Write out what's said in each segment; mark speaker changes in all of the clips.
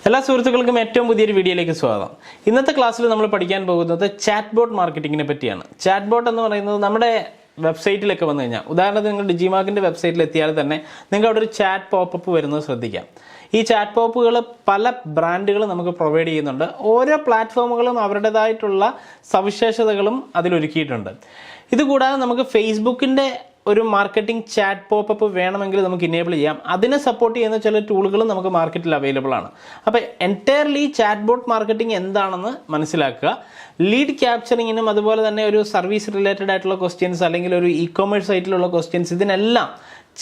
Speaker 1: എല്ലാ സുഹൃത്തുക്കൾക്കും ഏറ്റവും പുതിയൊരു വീഡിയോയിലേക്ക് സ്വാഗതം. ഇന്നത്തെ ക്ലാസ്സിൽ നമ്മൾ പഠിക്കാൻ പോകുന്നത് ചാറ്റ്ബോട്ട് മാർക്കറ്റിങ്ങിനെ പറ്റിയാണ്. ചാറ്റ്ബോട്ട് എന്ന് പറയുന്നത് നമ്മുടെ വെബ്സൈറ്റിലൊക്കെ വന്നു കഴിഞ്ഞാൽ, ഉദാഹരണത്തിന് നിങ്ങൾ ഡിജിമാർക്കിൻ്റെ വെബ്സൈറ്റിൽ എത്തിയാൽ തന്നെ നിങ്ങൾക്ക് അവിടെ ഒരു ചാറ്റ് പോപ്പപ്പ് വരുന്നത് ശ്രദ്ധിക്കാം. ഈ ചാറ്റ് പോപ്പുകൾ പല ബ്രാൻഡുകൾ നമുക്ക് പ്രൊവൈഡ് ചെയ്യുന്നുണ്ട്. ഓരോ പ്ലാറ്റ്ഫോമുകളും അവരുടേതായിട്ടുള്ള സവിശേഷതകളും അതിലൊരുക്കിയിട്ടുണ്ട്. ഇതുകൂടാതെ നമുക്ക് ഫേസ്ബുക്കിൻ്റെ ഒരു മാർക്കറ്റിംഗ് ചാറ്റ് പോപ്പപ്പ് വേണമെങ്കിൽ നമുക്ക് ഇനേബിൾ ചെയ്യാം. അതിനെ സപ്പോർട്ട് ചെയ്യുന്ന ചില ടൂളുകളും നമുക്ക് മാർക്കറ്റിൽ അവൈലബിൾ ആണ്. അപ്പോൾ എൻറ്റയർലി ചാറ്റ്ബോട്ട് മാർക്കറ്റിംഗ് എന്താണെന്ന് മനസ്സിലാക്കുക. ലീഡ് ക്യാപ്ചറിങ്ങിനും അതുപോലെ തന്നെ ഒരു സർവീസ് റിലേറ്റഡ് ആയിട്ടുള്ള ക്വസ്റ്റ്യൻസ് അല്ലെങ്കിൽ ഒരു ഇ-കൊമേഴ്സ് സൈറ്റിലുള്ള ക്വസ്റ്റ്യൻസ്, ഇതിനെല്ലാം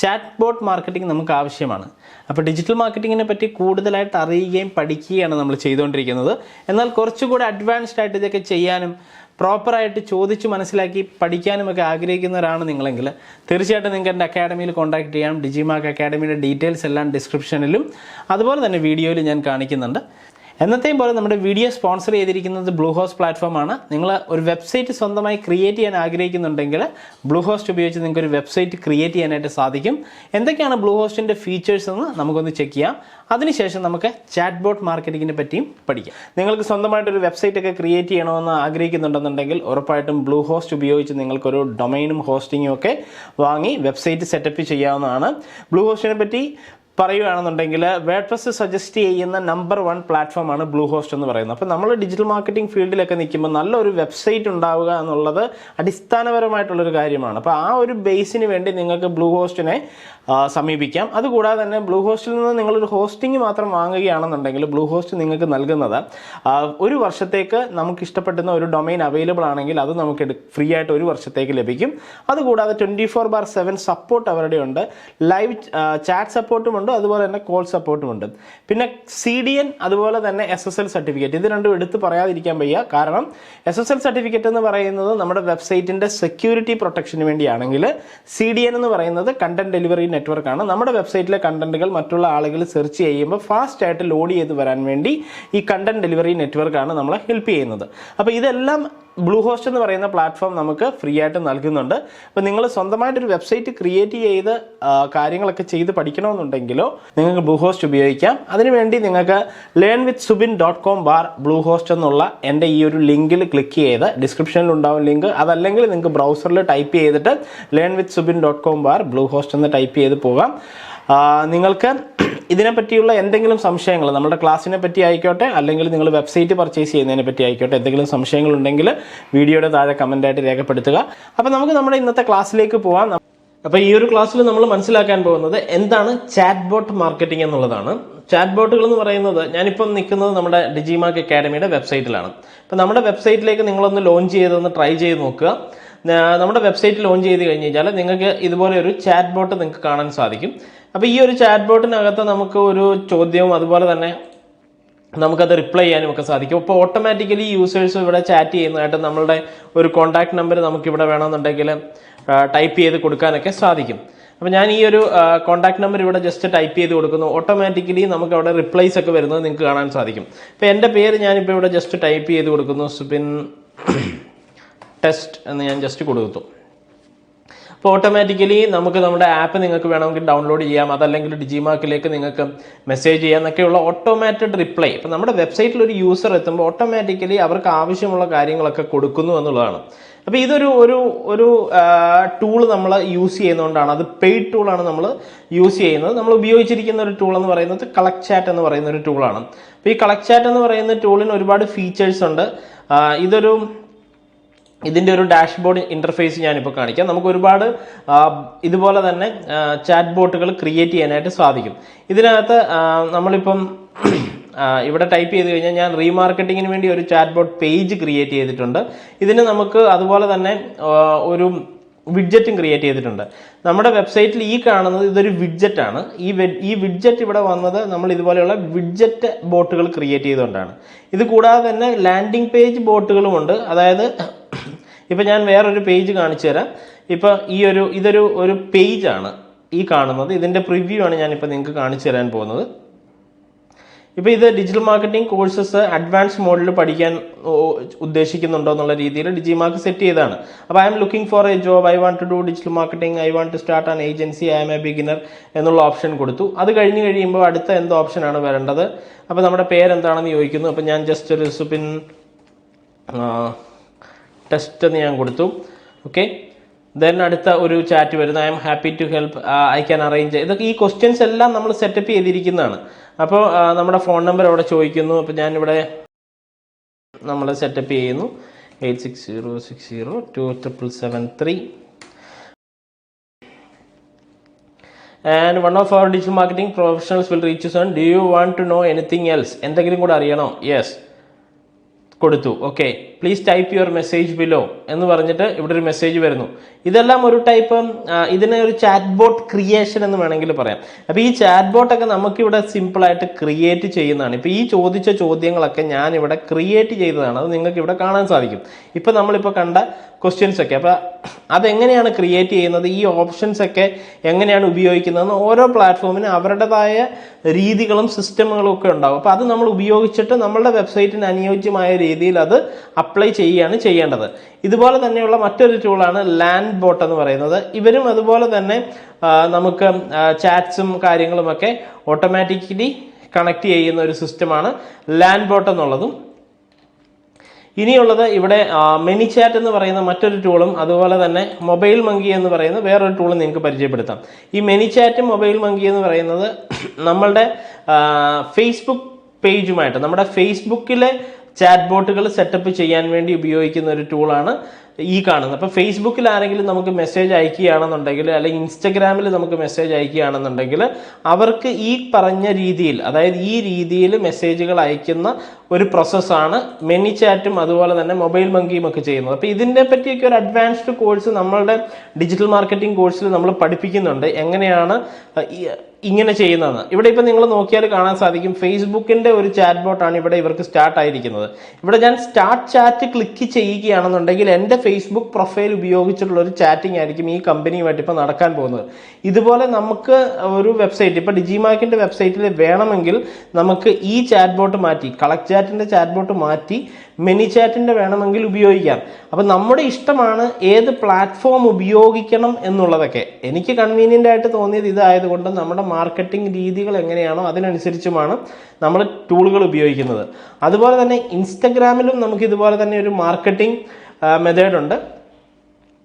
Speaker 1: ചാറ്റ്ബോട്ട് മാർക്കറ്റിംഗ് നമുക്ക് ആവശ്യമാണ്. അപ്പോൾ ഡിജിറ്റൽ മാർക്കറ്റിങ്ങിനെ പറ്റി കൂടുതലായിട്ട് അറിയുകയും പഠിക്കുകയാണ് നമ്മൾ ചെയ്തുകൊണ്ടിരിക്കുന്നത്. എന്നാൽ കുറച്ചുകൂടി അഡ്വാൻസ്ഡ് ആയിട്ട് ഇതൊക്കെ ചെയ്യാനും പ്രോപ്പറായിട്ട് ചോദിച്ച് മനസ്സിലാക്കി പഠിക്കാനുമൊക്കെ ആഗ്രഹിക്കുന്നവരാണ് നിങ്ങളെങ്കിൽ തീർച്ചയായിട്ടും നിങ്ങൾക്ക് എൻ്റെ അക്കാഡമിയിൽ കോൺടാക്ട് ചെയ്യാം. ഡിജിമാർക്ക് അക്കാഡമിയുടെ ഡീറ്റെയിൽസ് എല്ലാം ഡിസ്ക്രിപ്ഷനിലും അതുപോലെ തന്നെ വീഡിയോയിൽ ഞാൻ കാണിക്കുന്നുണ്ട്. എന്നത്തെയും പോലെ നമ്മുടെ വീഡിയോ സ്പോൺസർ ചെയ്തിരിക്കുന്നത് ബ്ലൂഹോസ്റ്റ് പ്ലാറ്റ്ഫോമാണ്. നിങ്ങൾ ഒരു വെബ്സൈറ്റ് സ്വന്തമായി ക്രിയേറ്റ് ചെയ്യാൻ ആഗ്രഹിക്കുന്നുണ്ടെങ്കിൽ ബ്ലൂഹോസ്റ്റ് ഉപയോഗിച്ച് നിങ്ങൾക്ക് ഒരു വെബ്സൈറ്റ് ക്രിയേറ്റ് ചെയ്യാനായിട്ട് സാധിക്കും. എന്തൊക്കെയാണ് ബ്ലൂഹോസ്റ്റിൻ്റെ ഫീച്ചേഴ്സ് എന്ന് നമുക്കൊന്ന് ചെക്ക് ചെയ്യാം. അതിനുശേഷം നമുക്ക് ചാറ്റ്ബോട്ട് മാർക്കറ്റിങ്ങിനെ പറ്റിയും പഠിക്കാം. നിങ്ങൾക്ക് സ്വന്തമായിട്ടൊരു വെബ്സൈറ്റ് ഒക്കെ ക്രിയേറ്റ് ചെയ്യണമെന്ന് ആഗ്രഹിക്കുന്നുണ്ടെന്നുണ്ടെങ്കിൽ ഉറപ്പായിട്ടും ബ്ലൂഹോസ്റ്റ് ഉപയോഗിച്ച് നിങ്ങൾക്കൊരു ഡൊമൈനും ഹോസ്റ്റിങ്ങും ഒക്കെ വാങ്ങി വെബ്സൈറ്റ് സെറ്റപ്പ് ചെയ്യാവുന്നതാണ്. ബ്ലൂഹോസ്റ്റിനെ പറ്റി പറയുകയാണെന്നുണ്ടെങ്കിൽ വേർഡ്പ്രസ് സജസ്റ്റ് ചെയ്യുന്ന നമ്പർ 1 പ്ലാറ്റ്ഫോമാണ് ബ്ലൂഹോസ്റ്റ് എന്ന് പറയുന്നത്. അപ്പോൾ നമ്മൾ ഡിജിറ്റൽ മാർക്കറ്റിംഗ് ഫീൽഡിലൊക്കെ നിൽക്കുമ്പോൾ നല്ലൊരു വെബ്സൈറ്റ് ഉണ്ടാവുക എന്നുള്ളത് അടിസ്ഥാനപരമായിട്ടുള്ളൊരു കാര്യമാണ്. അപ്പോൾ ആ ഒരു ബേസിന് വേണ്ടി നിങ്ങൾക്ക് ബ്ലൂഹോസ്റ്റിനെ സമീപിക്കാം. അതുകൂടാതെ തന്നെ ബ്ലൂഹോസ്റ്റിൽ നിന്ന് നിങ്ങളൊരു ഹോസ്റ്റിംഗ് മാത്രം വാങ്ങുകയാണെന്നുണ്ടെങ്കിൽ ബ്ലൂഹോസ്റ്റ് നിങ്ങൾക്ക് നൽകുന്നത് ഒരു വർഷത്തേക്ക് നമുക്ക് ഇഷ്ടപ്പെടുന്ന ഒരു ഡൊമൈൻ അവൈലബിൾ ആണെങ്കിൽ അത് നമുക്ക് ഫ്രീ ആയിട്ട് ഒരു വർഷത്തേക്ക് ലഭിക്കും. അതുകൂടാതെ 24/7 സപ്പോർട്ട് അവരുടെ ഉണ്ട്. ലൈവ് ചാറ്റ് സപ്പോർട്ടും ഉണ്ട്, അതുപോലെ തന്നെ കോൾ സപ്പോർട്ടും ഉണ്ട്. പിന്നെ CDN അതുപോലെ തന്നെ SSL സർട്ടിഫിക്കറ്റ്, ഇത് രണ്ടും എടുത്ത് പറയാതിരിക്കാൻ വയ്യ. കാരണം SSL സർട്ടിഫിക്കറ്റ് എന്ന് പറയുന്നത് നമ്മുടെ വെബ്സൈറ്റിൻ്റെ സെക്യൂരിറ്റി പ്രൊട്ടക്ഷന് വേണ്ടിയാണെങ്കിൽ CDN എന്ന് പറയുന്നത് കണ്ടന്റ് ഡെലിവറി നെറ്റ്വർക്കാണ്. നമ്മുടെ വെബ്സൈറ്റിലെ കണ്ടന്റുകൾ മറ്റുള്ള ആളുകൾ സെർച്ച് ചെയ്യുമ്പോൾ ഫാസ്റ്റ് ആയിട്ട് ലോഡ് ചെയ്ത് വരാൻ വേണ്ടി ഈ കണ്ടന്റ് ഡെലിവറി നെറ്റ്വർക്കാണ് നമ്മളെ ഹെൽപ്പ് ചെയ്യുന്നത്. അപ്പോൾ ഇതെല്ലാം ബ്ലൂഹോസ്റ്റ് എന്ന് പറയുന്ന പ്ലാറ്റ്ഫോം നമുക്ക് ഫ്രീ ആയിട്ട് നൽകുന്നുണ്ട്. അപ്പോൾ നിങ്ങൾ സ്വന്തമായിട്ടൊരു വെബ്സൈറ്റ് ക്രിയേറ്റ് ചെയ്ത് കാര്യങ്ങളൊക്കെ ചെയ്ത് പഠിക്കണമെന്നുണ്ടെങ്കിലോ നിങ്ങൾക്ക് ബ്ലൂഹോസ്റ്റ് ഉപയോഗിക്കാം. അതിനുവേണ്ടി നിങ്ങൾക്ക് learnwithsubin.com/bluehost എന്നുള്ള എൻ്റെ ഈ ഒരു ലിങ്കിൽ ക്ലിക്ക് ചെയ്ത്, ഡിസ്ക്രിപ്ഷനിൽ ഉണ്ടാവും ലിങ്ക്, അതല്ലെങ്കിൽ നിങ്ങൾക്ക് ബ്രൗസറിൽ ടൈപ്പ് ചെയ്തിട്ട് learnwithsubin.com/bluehost എന്ന് ടൈപ്പ് ചെയ്ത് പോകാം. നിങ്ങൾക്ക് ഇതിനെപ്പറ്റിയുള്ള എന്തെങ്കിലും സംശയങ്ങൾ, നമ്മുടെ ക്ലാസ്സിനെ പറ്റി ആയിക്കോട്ടെ അല്ലെങ്കിൽ നിങ്ങൾ വെബ്സൈറ്റ് പർച്ചേസ് ചെയ്യുന്നതിനെ പറ്റി ആയിക്കോട്ടെ, എന്തെങ്കിലും സംശയങ്ങളുണ്ടെങ്കിൽ വീഡിയോയുടെ താഴെ കമൻ്റായിട്ട് രേഖപ്പെടുത്തുക. അപ്പോൾ നമുക്ക് നമ്മുടെ ഇന്നത്തെ ക്ലാസ്സിലേക്ക് പോകാം. അപ്പോൾ ഈ ഒരു ക്ലാസ്സിൽ നമ്മൾ മനസ്സിലാക്കാൻ പോകുന്നത് എന്താണ് ചാറ്റ്ബോട്ട് മാർക്കറ്റിംഗ് എന്നുള്ളതാണ്. ചാറ്റ്ബോട്ടുകൾ എന്ന് പറയുന്നത്, ഞാനിപ്പം നിൽക്കുന്നത് നമ്മുടെ ഡിജിമാർക്ക് അക്കാഡമിയുടെ വെബ്സൈറ്റിലാണ്. അപ്പോൾ നമ്മുടെ വെബ്സൈറ്റിലേക്ക് നിങ്ങളൊന്ന് ലോഞ്ച് ചെയ്തൊന്ന് ട്രൈ ചെയ്ത് നോക്കുക. നമ്മുടെ വെബ്സൈറ്റ് ലോഞ്ച് ചെയ്ത് കഴിഞ്ഞ് കഴിഞ്ഞാൽ നിങ്ങൾക്ക് ഇതുപോലെ ഒരു ചാറ്റ് ബോട്ട് നിങ്ങൾക്ക് കാണാൻ സാധിക്കും. അപ്പോൾ ഈ ഒരു ചാറ്റ് ബോട്ടിനകത്ത് നമുക്ക് ഒരു ചോദ്യവും അതുപോലെ തന്നെ നമുക്കത് റിപ്ലൈ ചെയ്യാനും ഒക്കെ സാധിക്കും. അപ്പോൾ ഓട്ടോമാറ്റിക്കലി യൂസേഴ്സ് ഇവിടെ ചാറ്റ് ചെയ്യുന്നതായിട്ട് നമ്മളുടെ ഒരു കോൺടാക്ട് നമ്പർ നമുക്കിവിടെ വേണമെന്നുണ്ടെങ്കിൽ ടൈപ്പ് ചെയ്ത് കൊടുക്കാനൊക്കെ സാധിക്കും. അപ്പോൾ ഞാൻ ഈ ഒരു കോൺടാക്ട് നമ്പർ ഇവിടെ ജസ്റ്റ് ടൈപ്പ് ചെയ്ത് കൊടുക്കുന്നു. ഓട്ടോമാറ്റിക്കലി നമുക്ക് അവിടെ റിപ്ലൈസ് ഒക്കെ വരുന്നത് നിങ്ങൾക്ക് കാണാൻ സാധിക്കും. ഇപ്പോൾ എൻ്റെ പേര് ഞാനിപ്പോൾ ഇവിടെ ജസ്റ്റ് ടൈപ്പ് ചെയ്ത് കൊടുക്കുന്നു, സുബിൻ ടെസ്റ്റ് എന്ന് ഞാൻ ജസ്റ്റ് കൊടുത്തു. അപ്പോൾ ഓട്ടോമാറ്റിക്കലി നമുക്ക് നമ്മുടെ ആപ്പ് നിങ്ങൾക്ക് വേണമെങ്കിൽ ഡൗൺലോഡ് ചെയ്യാം, അതല്ലെങ്കിൽ ഡിജിമാർക്കിലേക്ക് നിങ്ങൾക്ക് മെസ്സേജ് ചെയ്യാം എന്നൊക്കെയുള്ള ഓട്ടോമാറ്റഡ് റിപ്ലൈ. ഇപ്പോൾ നമ്മുടെ വെബ്സൈറ്റിൽ ഒരു യൂസർ എത്തുമ്പോൾ ഓട്ടോമാറ്റിക്കലി അവർക്ക് ആവശ്യമുള്ള കാര്യങ്ങളൊക്കെ കൊടുക്കുന്നു എന്നുള്ളതാണ്. അപ്പോൾ ഇതൊരു ഒരു ടൂൾ നമ്മൾ യൂസ് ചെയ്യുന്നതുകൊണ്ടാണ്, അത് പെയ്ഡ് ടൂളാണ് നമ്മൾ യൂസ് ചെയ്യുന്നത്. നമ്മൾ ഉപയോഗിച്ചിരിക്കുന്ന ഒരു ടൂൾ എന്ന് പറയുന്നത് കളക്ട് ചാറ്റ് എന്ന് പറയുന്ന ഒരു ടൂളാണ്. അപ്പോൾ ഈ കളക്ട് ചാറ്റ് എന്ന് പറയുന്ന ടൂളിന് ഒരുപാട് ഫീച്ചേഴ്സ് ഉണ്ട്. ഇതിൻ്റെ ഒരു ഡാഷ്ബോർഡ് ഇൻ്റർഫേസ് ഞാനിപ്പോൾ കാണിക്കാം. നമുക്ക് ഒരുപാട് ഇതുപോലെ തന്നെ ചാറ്റ് ബോട്ടുകൾ ക്രിയേറ്റ് ചെയ്യാനായിട്ട് സാധിക്കും. ഇതിനകത്ത് നമ്മളിപ്പം ഇവിടെ ടൈപ്പ് ചെയ്ത് കഴിഞ്ഞാൽ ഞാൻ റീമാർക്കറ്റിങ്ങിന് വേണ്ടി ഒരു ചാറ്റ് ബോട്ട് പേജ് ക്രിയേറ്റ് ചെയ്തിട്ടുണ്ട്. ഇതിന് നമുക്ക് അതുപോലെ തന്നെ ഒരു വിഡ്ജറ്റും ക്രിയേറ്റ് ചെയ്തിട്ടുണ്ട്. നമ്മുടെ വെബ്സൈറ്റിൽ ഈ കാണുന്നത് ഇതൊരു വിഡ്ജറ്റാണ്. ഈ വിഡ്ജറ്റ് ഇവിടെ വന്നത് നമ്മൾ ഇതുപോലെയുള്ള വിഡ്ജറ്റ് ബോട്ടുകൾ ക്രിയേറ്റ് ചെയ്തുകൊണ്ടാണ്. ഇത് കൂടാതെ തന്നെ ലാൻഡിംഗ് പേജ് ബോട്ടുകളുമുണ്ട്. അതായത് ഇപ്പം ഞാൻ വേറൊരു പേജ് കാണിച്ചു തരാം. ഇപ്പോൾ ഇതൊരു പേജാണ് ഈ കാണുന്നത്. ഇതിൻ്റെ പ്രിവ്യൂ ആണ് ഞാനിപ്പോൾ നിങ്ങൾക്ക് കാണിച്ചു തരാൻ പോകുന്നത്. ഇപ്പോൾ ഇത് ഡിജിറ്റൽ മാർക്കറ്റിംഗ് കോഴ്സസ് അഡ്വാൻസ് മോഡിൽ പഠിക്കാൻ ഉദ്ദേശിക്കുന്നുണ്ടോ എന്നുള്ള രീതിയിൽ ഡിജിമാർക്ക് സെറ്റ് ചെയ്തതാണ്. അപ്പോൾ I'm looking for a job, I want to do digital marketing, I want to start an agency, I'm a beginner എന്നുള്ള ഓപ്ഷൻ കൊടുത്തു. അത് കഴിഞ്ഞ് കഴിയുമ്പോൾ അടുത്ത എന്ത് ഓപ്ഷനാണ് വരേണ്ടത്? അപ്പോൾ നമ്മുടെ പേരെന്താണെന്ന് ചോദിക്കുന്നു. അപ്പോൾ ഞാൻ ജസ്റ്റ് ഒരു സുബിൻ ടെസ്റ്റ് എന്ന് ഞാൻ കൊടുത്തു. ഓക്കെ, ദെൻ അടുത്ത ഒരു ചാറ്റ് വരുന്നത് I'm happy to help, I can arrange. ഇതൊക്കെ ഈ ക്വസ്റ്റ്യൻസ് എല്ലാം നമ്മൾ സെറ്റപ്പ് ചെയ്തിരിക്കുന്നതാണ്. അപ്പോൾ നമ്മുടെ ഫോൺ നമ്പർ അവിടെ ചോദിക്കുന്നു. അപ്പോൾ ഞാനിവിടെ നമ്മൾ സെറ്റപ്പ് ചെയ്യുന്നു 8606027773. And one of our digital marketing professionals will reach you soon. Do you want to know anything else? എന്തെങ്കിലും കൂടെ അറിയണോ? യെസ് കൊടുത്തു. Okay, please type your message below എന്ന് പറഞ്ഞിട്ട് ഇവിടെ ഒരു മെസ്സേജ് വരുന്നു. ഇതെല്ലാം ഒരു ടൈപ്പ്, ഇതിനെ ഒരു ചാറ്റ് ബോട്ട് ക്രിയേഷൻ എന്ന് വേണമെങ്കിൽ പറയാം. അപ്പോൾ ഈ ചാറ്റ് ബോട്ടൊക്കെ നമുക്കിവിടെ സിമ്പിളായിട്ട് ക്രിയേറ്റ് ചെയ്യുന്നതാണ്. ഇപ്പോൾ ഈ ചോദിച്ച ചോദ്യങ്ങളൊക്കെ ഞാനിവിടെ ക്രിയേറ്റ് ചെയ്തതാണ്. അത് നിങ്ങൾക്ക് ഇവിടെ കാണാൻ സാധിക്കും. ഇപ്പോൾ നമ്മളിപ്പോൾ കണ്ട ക്വസ്റ്റ്യൻസ് ഒക്കെ. അപ്പോൾ അതെങ്ങനെയാണ് ക്രിയേറ്റ് ചെയ്യുന്നത്, ഈ ഓപ്ഷൻസ് ഒക്കെ എങ്ങനെയാണ് ഉപയോഗിക്കുന്നതെന്ന് ഓരോ പ്ലാറ്റ്ഫോമിനും അവരുടേതായ രീതികളും സിസ്റ്റമുകളും ഒക്കെ ഉണ്ടാവും. അപ്പോൾ അത് നമ്മൾ ഉപയോഗിച്ചിട്ട് നമ്മളുടെ വെബ്സൈറ്റിന് അനുയോജ്യമായ രീതിയിൽ അത് അപ്ലൈ ചെയ്യുകയാണ് ചെയ്യേണ്ടത്. ഇതുപോലെ തന്നെയുള്ള മറ്റൊരു ടൂളാണ് ലാൻഡ്ബോട്ട് എന്ന് പറയുന്നത്. ഇവരും അതുപോലെ തന്നെ നമുക്ക് ചാറ്റ്സും കാര്യങ്ങളുമൊക്കെ ഓട്ടോമാറ്റിക്കലി കണക്ട് ചെയ്യുന്ന ഒരു സിസ്റ്റമാണ് ലാൻഡ്ബോട്ട് എന്നുള്ളതും. ഇനിയുള്ളത് ഇവിടെ മെനിചാറ്റ് എന്ന് പറയുന്ന മറ്റൊരു ടൂളും അതുപോലെ തന്നെ മൊബൈൽ മങ്കി എന്ന് പറയുന്ന വേറൊരു ടൂളും നിങ്ങൾക്ക് പരിചയപ്പെടുത്താം. ഈ മെനിചാറ്റും മൊബൈൽ മങ്കി എന്ന് പറയുന്നത് നമ്മളുടെ ഫേസ്ബുക്ക് പേജുമായിട്ട്, നമ്മുടെ ഫേസ്ബുക്കിലെ ചാറ്റ് ബോട്ടുകൾ സെറ്റപ്പ് ചെയ്യാൻ വേണ്ടി ഉപയോഗിക്കുന്ന ഒരു ടൂളാണ് ഈ കാണുന്നത്. അപ്പോൾ ഫേസ്ബുക്കിൽ ആരെങ്കിലും നമുക്ക് മെസ്സേജ് അയക്കുകയാണെന്നുണ്ടെങ്കിൽ, അല്ലെങ്കിൽ ഇൻസ്റ്റഗ്രാമിൽ നമുക്ക് മെസ്സേജ് അയക്കുകയാണെന്നുണ്ടെങ്കിൽ അവർക്ക് ഈ പറഞ്ഞ രീതിയിൽ, അതായത് ഈ രീതിയിൽ മെസ്സേജുകൾ അയക്കുന്ന ഒരു പ്രോസസ്സാണ് മെനിചാറ്റും അതുപോലെ തന്നെ മൊബൈൽ മങ്കിയും ഒക്കെ ചെയ്യുന്നത്. അപ്പോൾ ഇതിനെ പറ്റിയൊക്കെ ഒരു അഡ്വാൻസ്ഡ് കോഴ്സ് നമ്മളുടെ ഡിജിറ്റൽ മാർക്കറ്റിംഗ് കോഴ്സിൽ നമ്മൾ പഠിപ്പിക്കുന്നുണ്ട്, എങ്ങനെയാണ് ഇങ്ങനെ ചെയ്യുന്നതെന്ന്. ഇവിടെ ഇപ്പം നിങ്ങൾ നോക്കിയാൽ കാണാൻ സാധിക്കും, ഫേസ്ബുക്കിൻ്റെ ഒരു ചാറ്റ് ബോട്ടാണ് ഇവിടെ ഇവർക്ക് സ്റ്റാർട്ട് ആയിരിക്കുന്നത്. ഇവിടെ ഞാൻ സ്റ്റാർട്ട് ചാറ്റ് ക്ലിക്ക് ചെയ്യുകയാണെന്നുണ്ടെങ്കിൽ എൻ്റെ ഫേസ്ബുക്ക് പ്രൊഫൈൽ ഉപയോഗിച്ചിട്ടുള്ള ഒരു ചാറ്റിംഗ് ആയിരിക്കും ഈ കമ്പനിയുമായിട്ട് ഇപ്പോൾ നടക്കാൻ പോകുന്നത്. ഇതുപോലെ നമുക്ക് ഒരു വെബ്സൈറ്റ്, ഇപ്പോൾ ഡിജിമാർക്കിൻ്റെ വെബ്സൈറ്റിൽ വേണമെങ്കിൽ നമുക്ക് ഈ ചാറ്റ് ബോട്ട് മാറ്റി, കളക്ട് ചാറ്റിൻ്റെ ചാറ്റ് ബോട്ട് മാറ്റി മെനിചാറ്റിൻ്റെ വേണമെങ്കിൽ ഉപയോഗിക്കാം. അപ്പം നമ്മുടെ ഇഷ്ടമാണ് ഏത് പ്ലാറ്റ്ഫോം ഉപയോഗിക്കണം എന്നുള്ളതൊക്കെ. എനിക്ക് കൺവീനിയൻ്റ് ആയിട്ട് തോന്നിയത് ഇതായതുകൊണ്ട് നമ്മുടെ മാർക്കറ്റിംഗ് രീതികൾ എങ്ങനെയാണോ അതിനനുസരിച്ചുമാണ് നമ്മൾ ടൂളുകൾ ഉപയോഗിക്കുന്നത്. അതുപോലെ തന്നെ ഇൻസ്റ്റഗ്രാമിലും നമുക്ക് ഇതുപോലെ തന്നെ ഒരു മാർക്കറ്റിംഗ് മെത്തേഡ് ഉണ്ട്.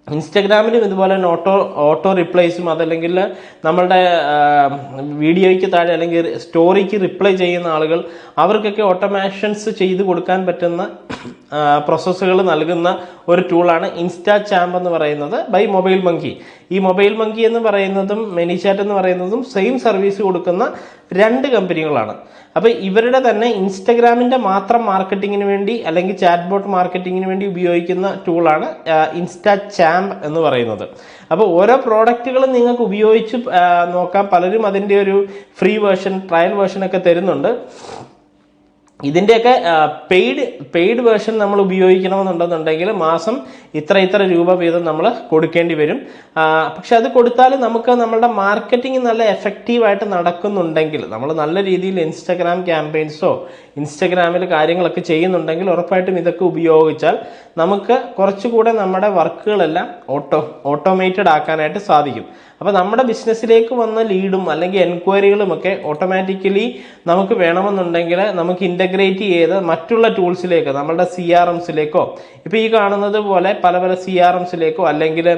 Speaker 1: ഇൻസ്റ്റഗ്രാമിലും ഇതുപോലെ തന്നെ ഓട്ടോ റിപ്ലൈസും അതല്ലെങ്കിൽ നമ്മളുടെ വീഡിയോയ്ക്ക് താഴെ അല്ലെങ്കിൽ സ്റ്റോറിക്ക് റിപ്ലൈ ചെയ്യുന്ന ആളുകൾ അവർക്കൊക്കെ ഓട്ടോമേഷൻസ് ചെയ്ത് കൊടുക്കാൻ പറ്റുന്ന പ്രോസസ്സുകൾ നൽകുന്ന ഒരു ടൂളാണ് ഇൻസ്റ്റാചാമ്പ് എന്ന് പറയുന്നത് ബൈ മൊബൈൽ മങ്കി. ഈ മൊബൈൽ മങ്കി എന്ന് പറയുന്നതും മെനിചാറ്റ് എന്ന് പറയുന്നതും സെയിം സർവീസ് കൊടുക്കുന്ന രണ്ട് കമ്പനികളാണ്. അപ്പോൾ ഇവരുടെ തന്നെ ഇൻസ്റ്റഗ്രാമിൻ്റെ മാത്രം മാർക്കറ്റിങ്ങിന് വേണ്ടി അല്ലെങ്കിൽ ചാറ്റ് ബോട്ട് മാർക്കറ്റിങ്ങിന് വേണ്ടി ഉപയോഗിക്കുന്ന ടൂളാണ് ഇൻസ്റ്റാചാമ്പ് എന്ന് പറയുന്നത്. അപ്പോൾ ഓരോ പ്രോഡക്റ്റുകളും നിങ്ങൾക്ക് ഉപയോഗിച്ച് നോക്കാം. പലരും അതിൻ്റെ ഒരു ഫ്രീ വേർഷൻ, ട്രയൽ വേർഷനൊക്കെ തരുന്നുണ്ട്. ഇതിൻ്റെയൊക്കെ പെയ്ഡ് വേർഷൻ നമ്മൾ ഉപയോഗിക്കണമെന്നുണ്ടെന്നുണ്ടെങ്കിൽ മാസം ഇത്ര രൂപ വീതം നമ്മൾ കൊടുക്കേണ്ടി വരും. പക്ഷെ അത് കൊടുത്താൽ നമുക്ക് നമ്മളുടെ മാർക്കറ്റിംഗ് നല്ല എഫക്റ്റീവായിട്ട് നടക്കുന്നുണ്ടെങ്കിൽ, നമ്മൾ നല്ല രീതിയിൽ ഇൻസ്റ്റഗ്രാം ക്യാമ്പയിൻസോ ഇൻസ്റ്റഗ്രാമിൽ കാര്യങ്ങളൊക്കെ ചെയ്യുന്നുണ്ടെങ്കിൽ ഉറപ്പായിട്ടും ഇതൊക്കെ ഉപയോഗിച്ചാൽ നമുക്ക് കുറച്ചുകൂടെ നമ്മുടെ വർക്കുകളെല്ലാം ഓട്ടോമേറ്റഡ് ആക്കാനായിട്ട് സാധിക്കും. അപ്പോൾ നമ്മുടെ ബിസിനസ്സിലേക്ക് വന്ന ലീഡും അല്ലെങ്കിൽ എൻക്വയറികളും ഒക്കെ ഓട്ടോമാറ്റിക്കലി നമുക്ക് വേണമെന്നുണ്ടെങ്കിൽ നമുക്ക് ഇൻ്റഗ്രേറ്റ് ചെയ്ത് മറ്റുള്ള ടൂൾസിലേക്ക്, നമ്മളുടെ CRMസിലേക്കോ, ഇപ്പോൾ ഈ കാണുന്നത് പോലെ പല CRMസിലേക്കോ അല്ലെങ്കിൽ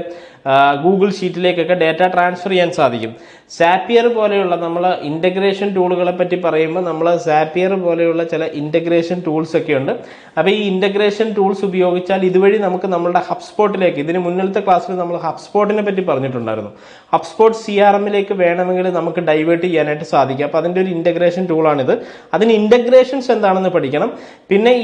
Speaker 1: ഗൂഗിൾ ഷീറ്റിലേക്കൊക്കെ ഡേറ്റ ട്രാൻസ്ഫർ ചെയ്യാൻ സാധിക്കും. സാപ്പിയർ പോലെയുള്ള നമ്മൾ ഇൻ്റഗ്രേഷൻ ടൂളുകളെ പറ്റി പറയുമ്പോൾ നമ്മൾ സാപ്പിയർ പോലെയുള്ള ചില ഇൻ്റഗ്രേഷൻ ടൂൾസ് ഒക്കെ ഉണ്ട്. അപ്പോൾ ഈ ഇൻ്റഗ്രേഷൻ ടൂൾസ് ഉപയോഗിച്ചാൽ ഇതുവഴി നമുക്ക് നമ്മളുടെ ഹബ്സ്പോട്ടിലേക്ക്, ഇതിന് മുന്നിലത്തെ ക്ലാസ്സിൽ നമ്മൾ ഹബ്സ്പോട്ടിനെ പറ്റി പറഞ്ഞിട്ടുണ്ടായിരുന്നു, ഹബ്സ്പോട്ട് CRMലേക്ക് വേണമെങ്കിൽ നമുക്ക് ഡൈവേർട്ട് ചെയ്യാനായിട്ട് സാധിക്കും. അപ്പോൾ അതിൻ്റെ ഒരു ഇൻ്റഗ്രേഷൻ ടൂളാണിത്. അതിന് ഇൻ്റഗ്രേഷൻസ് എന്താണെന്ന് പഠിക്കണം. പിന്നെ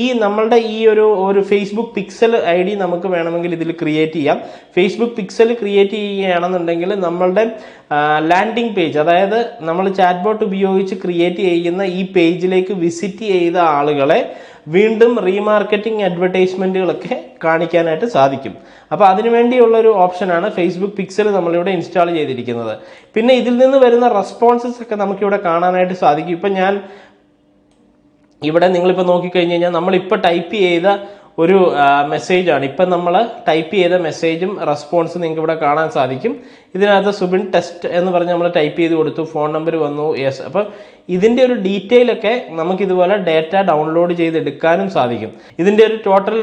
Speaker 1: ഈ നമ്മളുടെ ഈ ഒരു ഫേസ്ബുക്ക് പിക്സൽ ID നമുക്ക് വേണമെങ്കിൽ ഇതിൽ ക്രിയേറ്റ് ചെയ്യാം. ഫേസ്ബുക്ക് പിക്സൽ ക്രിയേറ്റ് ചെയ്യുകയാണെന്നുണ്ടെങ്കിൽ നമ്മളുടെ ലാൻഡിംഗ് പേജ്, അതായത് നമ്മൾ ചാറ്റ് ബോട്ട് ഉപയോഗിച്ച് ക്രിയേറ്റ് ചെയ്യുന്ന ഈ പേജിലേക്ക് വിസിറ്റ് ചെയ്ത ആളുകളെ വീണ്ടും റീമാർക്കറ്റിംഗ് അഡ്വർടൈസ്മെൻറ്റുകളൊക്കെ കാണിക്കാനായിട്ട് സാധിക്കും. അപ്പോൾ അതിനുവേണ്ടിയുള്ളൊരു ഓപ്ഷനാണ് ഫേസ്ബുക്ക് പിക്സൽ നമ്മളിവിടെ ഇൻസ്റ്റാൾ ചെയ്തിരിക്കുന്നത്. പിന്നെ ഇതിൽ നിന്ന് വരുന്ന റെസ്പോൺസസ് ഒക്കെ നമുക്കിവിടെ കാണാനായിട്ട് സാധിക്കും. ഇപ്പം ഞാൻ ഇവിടെ നിങ്ങളിപ്പോൾ നോക്കിക്കഴിഞ്ഞ് കഴിഞ്ഞാൽ നമ്മളിപ്പോൾ ടൈപ്പ് ചെയ്ത ഒരു മെസ്സേജാണ്. ഇപ്പം നമ്മൾ ടൈപ്പ് ചെയ്ത മെസ്സേജും റെസ്പോൺസും നിങ്ങൾക്ക് ഇവിടെ കാണാൻ സാധിക്കും. ഇതിനകത്ത് സുബിൻ ടെസ്റ്റ് എന്ന് പറഞ്ഞ് നമ്മൾ ടൈപ്പ് ചെയ്ത് കൊടുത്തു, ഫോൺ നമ്പർ വന്നു, യെസ്. അപ്പം ഇതിൻ്റെ ഒരു ഡീറ്റെയിൽ ഒക്കെ നമുക്കിതുപോലെ ഡേറ്റ ഡൗൺലോഡ് ചെയ്തെടുക്കാനും സാധിക്കും. ഇതിൻ്റെ ഒരു ടോട്ടൽ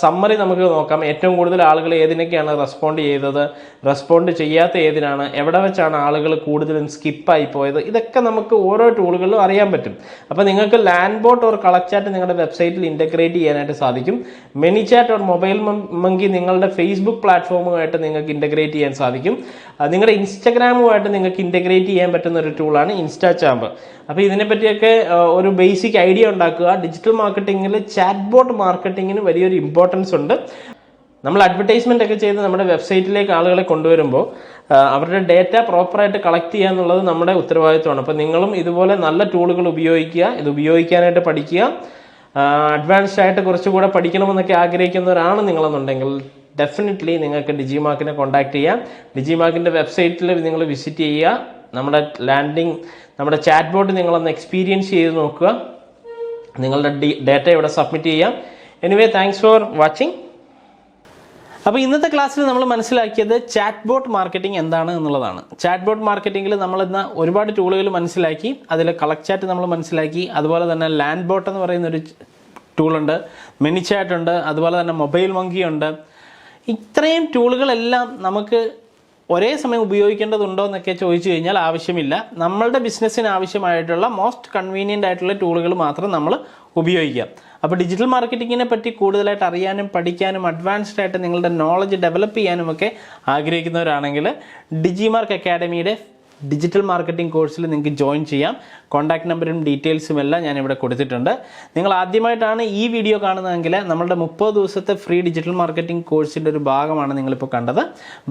Speaker 1: സമ്മറി നമുക്ക് നോക്കാം. ഏറ്റവും കൂടുതൽ ആളുകൾ ഏതിനൊക്കെയാണ് റെസ്പോണ്ട് ചെയ്തത്, റെസ്പോണ്ട് ചെയ്യാത്ത ഏതിനാണ്, എവിടെ വെച്ചാണ് ആളുകൾ കൂടുതലും സ്കിപ്പായി പോയത്, ഇതൊക്കെ നമുക്ക് ഓരോ ടൂളുകളിലും അറിയാൻ പറ്റും. അപ്പോൾ നിങ്ങൾക്ക് ലാൻഡ്ബോട്ട് ഓർ കളക്ചാറ്റ് നിങ്ങളുടെ വെബ്സൈറ്റിൽ ഇൻ്റഗ്രേറ്റ് ചെയ്യാനായിട്ട് സാധിക്കും. മനിചാറ്റ് ഓർ മൊബൈൽ മങ്കി നിങ്ങളുടെ ഫേസ്ബുക്ക് പ്ലാറ്റ്ഫോമുമായിട്ട് നിങ്ങൾക്ക് ഇൻ്റഗ്രേറ്റ് ചെയ്യാൻ സാധിക്കും. നിങ്ങളുടെ ഇൻസ്റ്റഗ്രാമുമായിട്ട് നിങ്ങൾക്ക് ഇൻ്റഗ്രേറ്റ് ചെയ്യാൻ പറ്റുന്ന ഒരു ടൂളാണ് ഇൻസ്റ്റാചാമ്പ്. അപ്പോൾ ഇതിനെപ്പറ്റിയൊക്കെ ഒരു ബേസിക് ഐഡിയ ഉണ്ടാക്കുക. ഡിജിറ്റൽ മാർക്കറ്റിങ്ങിൽ ചാറ്റ്ബോട്ട് മാർക്കറ്റിങ്ങിന് വലിയൊരു ഇമ്പോർട്ടൻസ് ഉണ്ട്. നമ്മൾ അഡ്വർടൈസ്മെൻ്റ് ഒക്കെ ചെയ്ത് നമ്മുടെ വെബ്സൈറ്റിലേക്ക് ആളുകളെ കൊണ്ടുവരുമ്പോൾ അവരുടെ ഡേറ്റ പ്രോപ്പറായിട്ട് കളക്ട് ചെയ്യുക എന്നുള്ളത് നമ്മുടെ ഉത്തരവാദിത്വമാണ്. അപ്പോൾ നിങ്ങളും ഇതുപോലെ നല്ല ടൂളുകൾ ഉപയോഗിക്കുക, ഇത് ഉപയോഗിക്കാനായിട്ട് പഠിക്കുക. അഡ്വാൻസ്ഡ് ആയിട്ട് കുറച്ചുകൂടെ പഠിക്കണമെന്നൊക്കെ ആഗ്രഹിക്കുന്നവരാണ് നിങ്ങളെന്നുണ്ടെങ്കിൽ ഡെഫിനറ്റ്ലി നിങ്ങൾക്ക് ഡിജിമാർക്കിനെ കോൺടാക്ട് ചെയ്യാം. ഡിജിമാർക്കിൻ്റെ വെബ്സൈറ്റിൽ നിങ്ങൾ വിസിറ്റ് ചെയ്യുക. നമ്മുടെ നമ്മുടെ ചാറ്റ് ബോട്ട് നിങ്ങളൊന്ന് എക്സ്പീരിയൻസ് ചെയ്ത് നോക്കുക. നിങ്ങളുടെ ഡേറ്റ ഇവിടെ സബ്മിറ്റ് ചെയ്യാം. Anyway, thanks for watching. അപ്പോൾ ഇന്നത്തെ ക്ലാസ്സിൽ നമ്മൾ മനസ്സിലാക്കിയത് ചാറ്റ് ബോട്ട് മാർക്കറ്റിംഗ് എന്താണ് എന്നുള്ളതാണ്. ചാറ്റ് ബോട്ട് മാർക്കറ്റിംഗിൽ നമ്മൾ ഇന്ന് ഒരുപാട് ടൂളുകൾ മനസ്സിലാക്കി. അതിൽ കളക്ട് ചാറ്റ് നമ്മൾ മനസ്സിലാക്കി. അതുപോലെ തന്നെ ലാൻഡ് ബോട്ട് എന്ന് പറയുന്നൊരു ടൂളുണ്ട്, മനിചാറ്റ് ഉണ്ട്, അതുപോലെ തന്നെ മൊബൈൽ മങ്കി ഉണ്ട്. ഇത്രയും ടൂളുകളെല്ലാം നമുക്ക് ഒരേ സമയം ഉപയോഗിക്കേണ്ടതുണ്ടോ എന്നൊക്കെ ചോദിച്ചു കഴിഞ്ഞാൽ ആവശ്യമില്ല. നമ്മളുടെ ബിസിനസ്സിന് ആവശ്യമായിട്ടുള്ള മോസ്റ്റ് കൺവീനിയൻ്റ് ആയിട്ടുള്ള ടൂളുകൾ മാത്രം നമ്മൾ ഉപയോഗിക്കാം. അപ്പോൾ ഡിജിറ്റൽ മാർക്കറ്റിങ്ങിനെ പറ്റി കൂടുതലായിട്ട് അറിയാനും പഠിക്കാനും അഡ്വാൻസ്ഡ് ആയിട്ട് നിങ്ങളുടെ നോളജ് ഡെവലപ്പ് ചെയ്യാനും ഒക്കെ ആഗ്രഹിക്കുന്നവരാണെങ്കിൽ ഡിജിമാർക്ക് അക്കാഡമിയുടെ ഡിജിറ്റൽ മാർക്കറ്റിംഗ് കോഴ്സിൽ നിങ്ങൾക്ക് ജോയിൻ ചെയ്യാം. കോൺടാക്ട് നമ്പറും ഡീറ്റെയിൽസും എല്ലാം ഞാനിവിടെ കൊടുത്തിട്ടുണ്ട്. നിങ്ങൾ ആദ്യമായിട്ടാണ് ഈ വീഡിയോ കാണുന്നതെങ്കിൽ നമ്മളുടെ 30 ദിവസത്തെ ഫ്രീ ഡിജിറ്റൽ മാർക്കറ്റിംഗ് കോഴ്സിൻ്റെ ഒരു ഭാഗമാണ് നിങ്ങളിപ്പോൾ കണ്ടത്.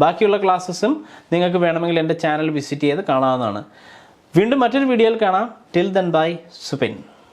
Speaker 1: ബാക്കിയുള്ള ക്ലാസ്സസും നിങ്ങൾക്ക് വേണമെങ്കിൽ എൻ്റെ ചാനൽ വിസിറ്റ് ചെയ്ത് കാണാവുന്നതാണ്. വീണ്ടും മറ്റൊരു വീഡിയോയിൽ കാണാം. Till then bye, Subin.